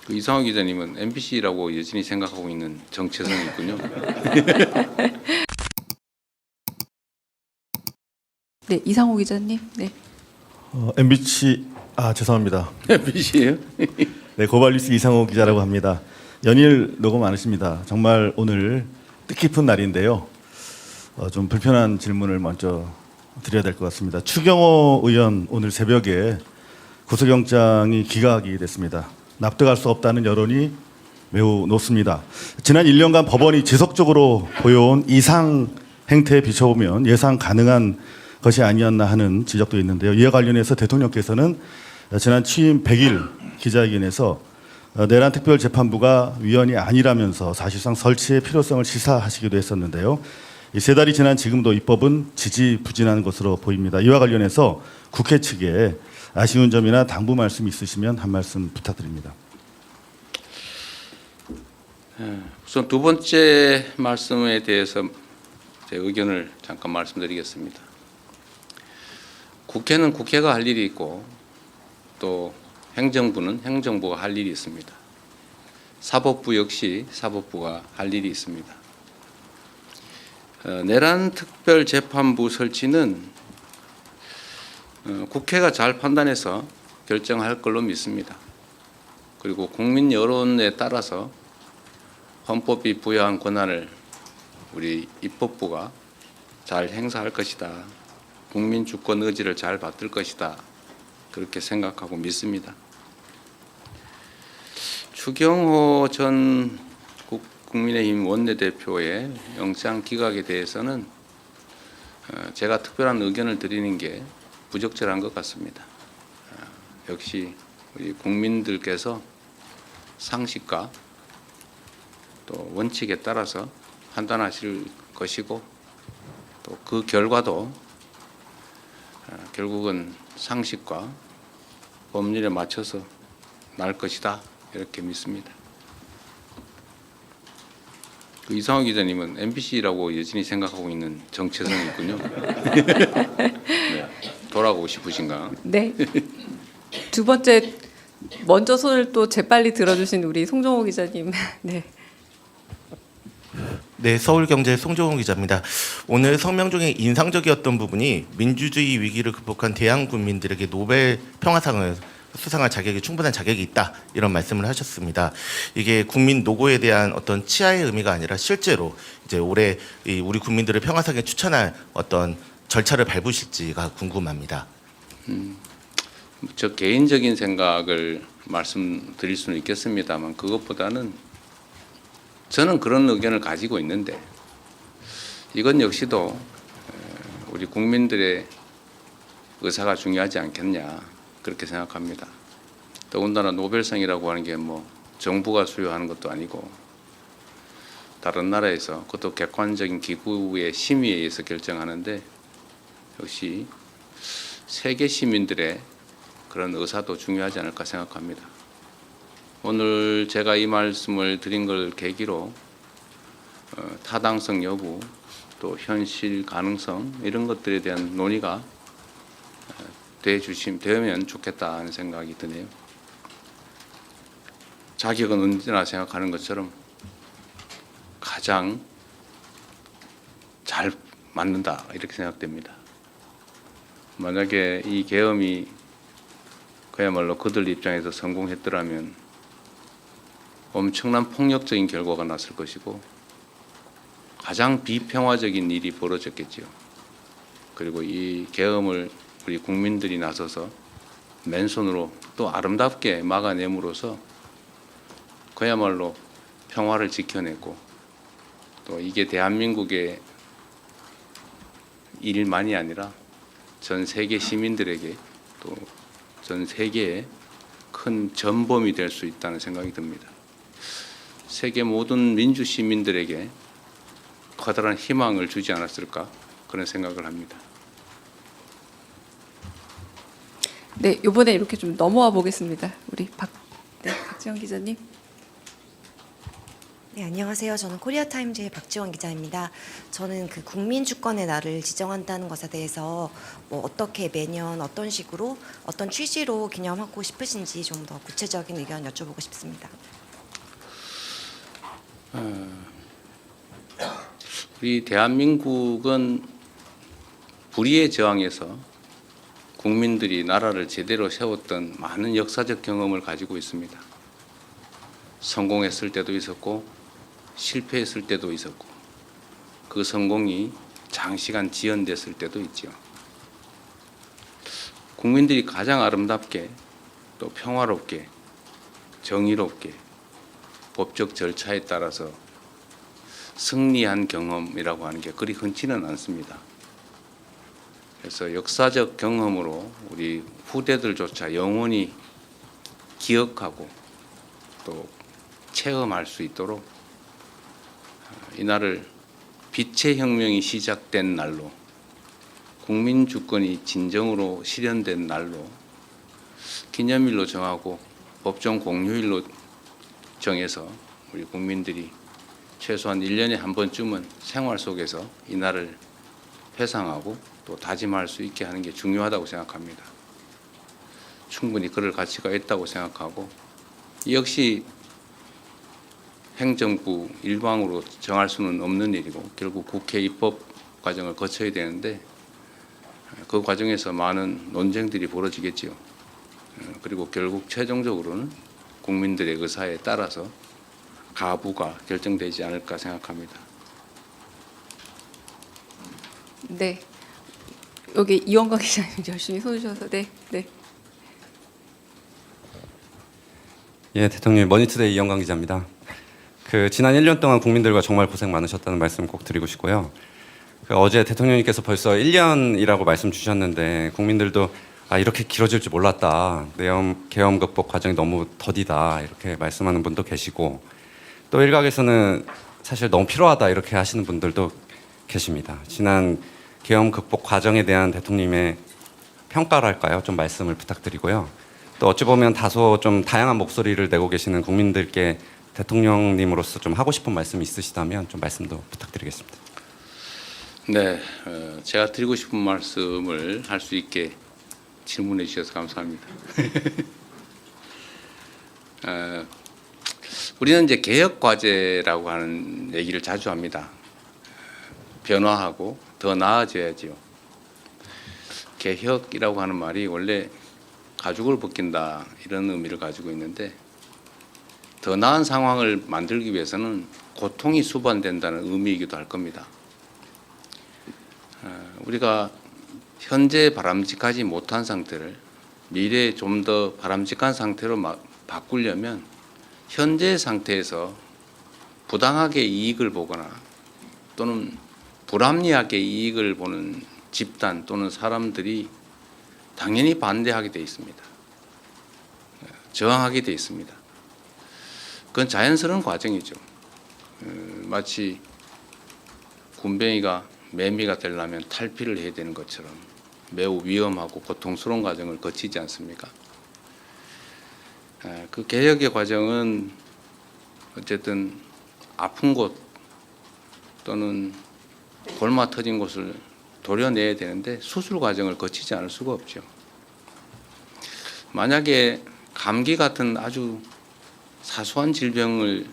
그 이상호 기자님은 MBC라고 여전히 생각하고 있는 정체성이 있군요. 네, 이상호 기자님. 네. MBC 죄송합니다. MBC예요? 네, 고발뉴스 이상호 기자라고 합니다. 연일 녹음 많으십니다. 정말 오늘 뜻깊은 날인데요. 좀 불편한 질문을 먼저 드려야 될 것 같습니다. 추경호 의원 오늘 새벽에 구속영장이 기각이 됐습니다. 납득할 수 없다는 여론이 매우 높습니다. 지난 1년간 법원이 지속적으로 보여온 이상 행태에 비춰보면 예상 가능한 것이 아니었나 하는 지적도 있는데요. 이와 관련해서 대통령께서는 지난 취임 100일 기자회견에서 내란 특별재판부가 위헌이 아니라면서 사실상 설치의 필요성을 시사하시기도 했었는데요. 이 세 달이 지난 지금도 입법은 지지부진한 것으로 보입니다. 이와 관련해서 국회 측에 아쉬운 점이나 당부 말씀 있으시면 한 말씀 부탁드립니다. 우선 두 번째 말씀에 대해서 제 의견을 잠깐 말씀드리겠습니다. 국회는 국회가 할 일이 있고 또 행정부는 행정부가 할 일이 있습니다. 사법부 역시 사법부가 할 일이 있습니다. 내란 특별재판부 설치는 국회가 잘 판단해서 결정할 걸로 믿습니다. 그리고 국민 여론에 따라서 헌법이 부여한 권한을 우리 입법부가 잘 행사할 것이다. 국민 주권 의지를 잘 받들 것이다. 그렇게 생각하고 믿습니다. 추경호 전 국민의힘 원내대표의 영장 기각에 대해서는 제가 특별한 의견을 드리는 게 부적절한 것 같습니다. 역시 우리 국민들께서 상식과 또 원칙에 따라서 판단하실 것이고 또 그 결과도 결국은 상식과 법률에 맞춰서 날 것이다 이렇게 믿습니다. 그 이상호 기자님은 MBC라고 여전히 생각하고 있는 정체성이 있군요. 네, 돌아가고 싶으신가? 네. 두 번째 먼저 손을 또 재빨리 들어주신 우리 송정호 기자님. 네. 네, 서울경제 송정호 기자입니다. 오늘 성명 중에 인상적이었던 부분이 민주주의 위기를 극복한 대한 국민들에게 노벨 평화상을 수상할 자격이 충분한 자격이 있다 이런 말씀을 하셨습니다. 이게 국민 노고에 대한 어떤 치하의 의미가 아니라 실제로 이제 올해 우리 국민들을 평화상에 추천할 어떤 절차를 밟으실지가 궁금합니다. 저 개인적인 생각을 말씀드릴 수는 있겠습니다만 그것보다는 저는 그런 의견을 가지고 있는데 이건 역시도 우리 국민들의 의사가 중요하지 않겠냐 그렇게 생각합니다. 더군다나 노벨상이라고 하는 게 뭐 정부가 수여하는 것도 아니고 다른 나라에서 그것도 객관적인 기구의 심의에 의해서 결정하는데 역시 세계 시민들의 그런 의사도 중요하지 않을까 생각합니다. 오늘 제가 이 말씀을 드린 걸 계기로 타당성 여부 또 현실 가능성 이런 것들에 대한 논의가 되면 좋겠다 하는 생각이 드네요. 자격은 언제나 생각하는 것처럼 가장 잘 맞는다 이렇게 생각됩니다. 만약에 이 계엄이 그야말로 그들 입장에서 성공했더라면 엄청난 폭력적인 결과가 났을 것이고 가장 비평화적인 일이 벌어졌겠지요. 그리고 이 계엄을 우리 국민들이 나서서 맨손으로 또 아름답게 막아냄으로써 그야말로 평화를 지켜내고 또 이게 대한민국의 일만이 아니라 전 세계 시민들에게 또 전 세계에 큰 전범이 될 수 있다는 생각이 듭니다. 세계 모든 민주 시민들에게 커다란 희망을 주지 않았을까 그런 생각을 합니다. 네, 이번에 이렇게 좀 넘어와 보겠습니다. 우리 박지원 기자님. 네, 안녕하세요. 저는 코리아타임즈의 박지원 기자입니다. 저는 그 국민 주권의 날을 지정한다는 것에 대해서 뭐 어떻게 매년 어떤 식으로 어떤 취지로 기념하고 싶으신지 좀 더 구체적인 의견 여쭤보고 싶습니다. 우리 대한민국은 불의의 저항에서 국민들이 나라를 제대로 세웠던 많은 역사적 경험을 가지고 있습니다. 성공했을 때도 있었고 실패했을 때도 있었고 그 성공이 장시간 지연됐을 때도 있죠. 국민들이 가장 아름답게 또 평화롭게 정의롭게 법적 절차에 따라서 승리한 경험이라고 하는 게 그리 흔치는 않습니다. 그래서 역사적 경험으로 우리 후대들조차 영원히 기억하고 또 체험할 수 있도록 이날을 빛의 혁명이 시작된 날로 국민 주권이 진정으로 실현된 날로 기념일로 정하고 법정 공휴일로 정해서 우리 국민들이 최소한 1년에 한 번쯤은 생활 속에서 이날을 회상하고 또 다짐할 수 있게 하는 게 중요하다고 생각합니다. 충분히 그럴 가치가 있다고 생각하고 역시 행정부 일방으로 정할 수는 없는 일이고 결국 국회 입법 과정을 거쳐야 되는데 그 과정에서 많은 논쟁들이 벌어지겠지요. 그리고 결국 최종적으로는 국민들의 의사에 따라서 가부가 결정되지 않을까 생각합니다. 네. 여기 이원광 기자님 열심히 손 주셔서 네. 예, 대통령 머니투데이 이영광 기자입니다. 지난 1년 동안 국민들과 정말 고생 많으셨다는 말씀 꼭 드리고 싶고요. 어제 대통령님께서 벌써 1년이라고 말씀 주셨는데 국민들도 이렇게 길어질 줄 몰랐다. 계엄 극복 과정이 너무 더디다. 이렇게 말씀하는 분도 계시고 또 일각에서는 사실 너무 필요하다 이렇게 하시는 분들도 계십니다. 지난 계엄 극복 과정에 대한 대통령님의 평가랄까요? 좀 말씀을 부탁드리고요. 또 어찌 보면 다소 좀 다양한 목소리를 내고 계시는 국민들께 대통령님으로서 좀 하고 싶은 말씀이 있으시다면 좀 말씀도 부탁드리겠습니다. 네, 제가 드리고 싶은 말씀을 할 수 있게 질문해 주셔서 감사합니다. 우리는 이제 개혁 과제라고 하는 얘기를 자주 합니다. 변화하고 더 나아져야지요. 개혁이라고 하는 말이 원래 가죽을 벗긴다 이런 의미를 가지고 있는데 더 나은 상황을 만들기 위해서는 고통이 수반된다는 의미이기도 할 겁니다. 우리가 현재 바람직하지 못한 상태를 미래에 좀 더 바람직한 상태로 바꾸려면 현재 상태에서 부당하게 이익을 보거나 또는 불합리하게 이익을 보는 집단 또는 사람들이 당연히 반대하게 돼 있습니다. 저항하게 돼 있습니다. 그건 자연스러운 과정이죠. 마치 군뱅이가 매미가 되려면 탈피를 해야 되는 것처럼 매우 위험하고 고통스러운 과정을 거치지 않습니까? 그 개혁의 과정은 어쨌든 아픈 곳 또는 골마 터진 곳을 도려내야 되는데 수술 과정을 거치지 않을 수가 없죠. 만약에 감기 같은 아주 사소한 질병을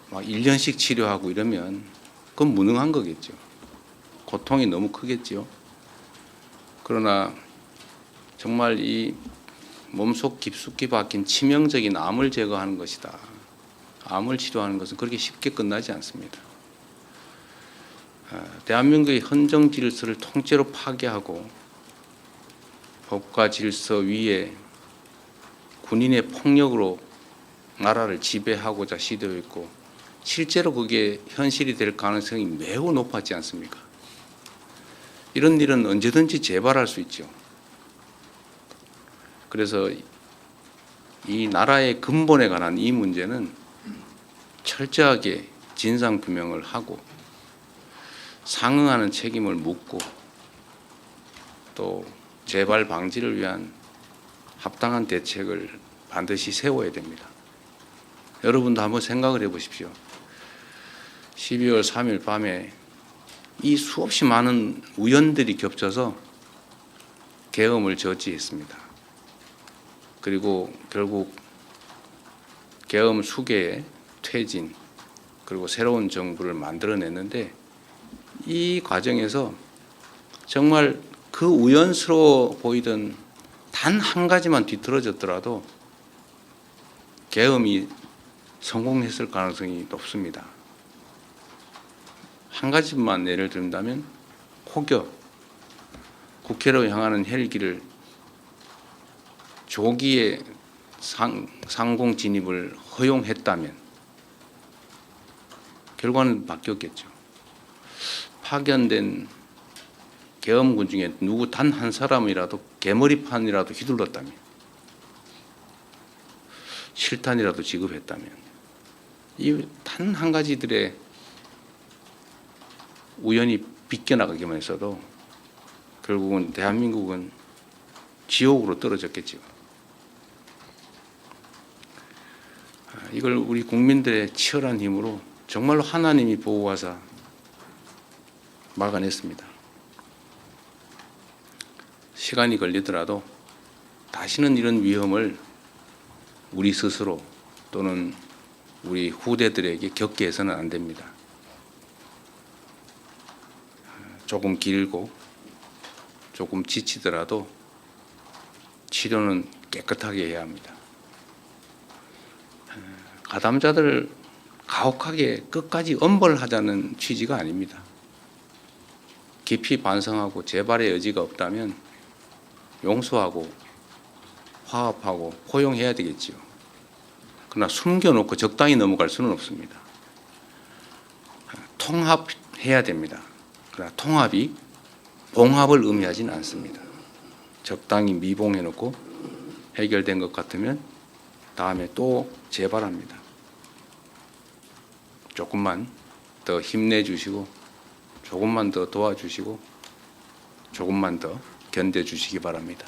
막 1년씩 치료하고 이러면 그건 무능한 거겠죠. 고통이 너무 크겠죠. 그러나 정말 이 몸속 깊숙이 박힌 치명적인 암을 제거하는 것이다. 암을 치료하는 것은 그렇게 쉽게 끝나지 않습니다. 대한민국의 헌정 질서를 통째로 파괴하고 법과 질서 위에 군인의 폭력으로 나라를 지배하고자 시도했고 실제로 그게 현실이 될 가능성이 매우 높았지 않습니까? 이런 일은 언제든지 재발할 수 있죠. 그래서 이 나라의 근본에 관한 이 문제는 철저하게 진상규명을 하고 상응하는 책임을 묻고 또 재발 방지를 위한 합당한 대책을 반드시 세워야 됩니다. 여러분도 한번 생각을 해보십시오. 12월 3일 밤에 이 수없이 많은 우연들이 겹쳐서 계엄을 저지했습니다. 그리고 결국 계엄 수계의 퇴진 그리고 새로운 정부를 만들어냈는데 이 과정에서 정말 그 우연스러워 보이던 단 한 가지만 뒤틀어졌더라도 계엄이 성공했을 가능성이 높습니다. 한 가지만 예를 든다면 혹여 국회로 향하는 헬기를 조기에 상공 진입을 허용했다면 결과는 바뀌었겠죠. 파견된 계엄군 중에 누구 단 한 사람이라도 개머리판이라도 휘둘렀다면, 실탄이라도 지급했다면, 이 단 한 가지들의 우연히 비껴나가기만 했어도 결국은 대한민국은 지옥으로 떨어졌겠죠. 이걸 우리 국민들의 치열한 힘으로 정말로 하나님이 보호하사 막아냈습니다. 시간이 걸리더라도 다시는 이런 위험을 우리 스스로 또는 우리 후대들에게 겪게 해서는 안 됩니다. 조금 길고 조금 지치더라도 치료는 깨끗하게 해야 합니다. 가담자들 가혹하게 끝까지 엄벌하자는 취지가 아닙니다. 깊이 반성하고 재발의 여지가 없다면 용서하고 화합하고 포용해야 되겠지요. 그러나 숨겨놓고 적당히 넘어갈 수는 없습니다. 통합해야 됩니다. 그러나 통합이 봉합을 의미하지는 않습니다. 적당히 미봉해놓고 해결된 것 같으면 다음에 또 재발합니다. 조금만 더 힘내주시고 조금만 더 도와주시고 조금만 더 견뎌주시기 바랍니다.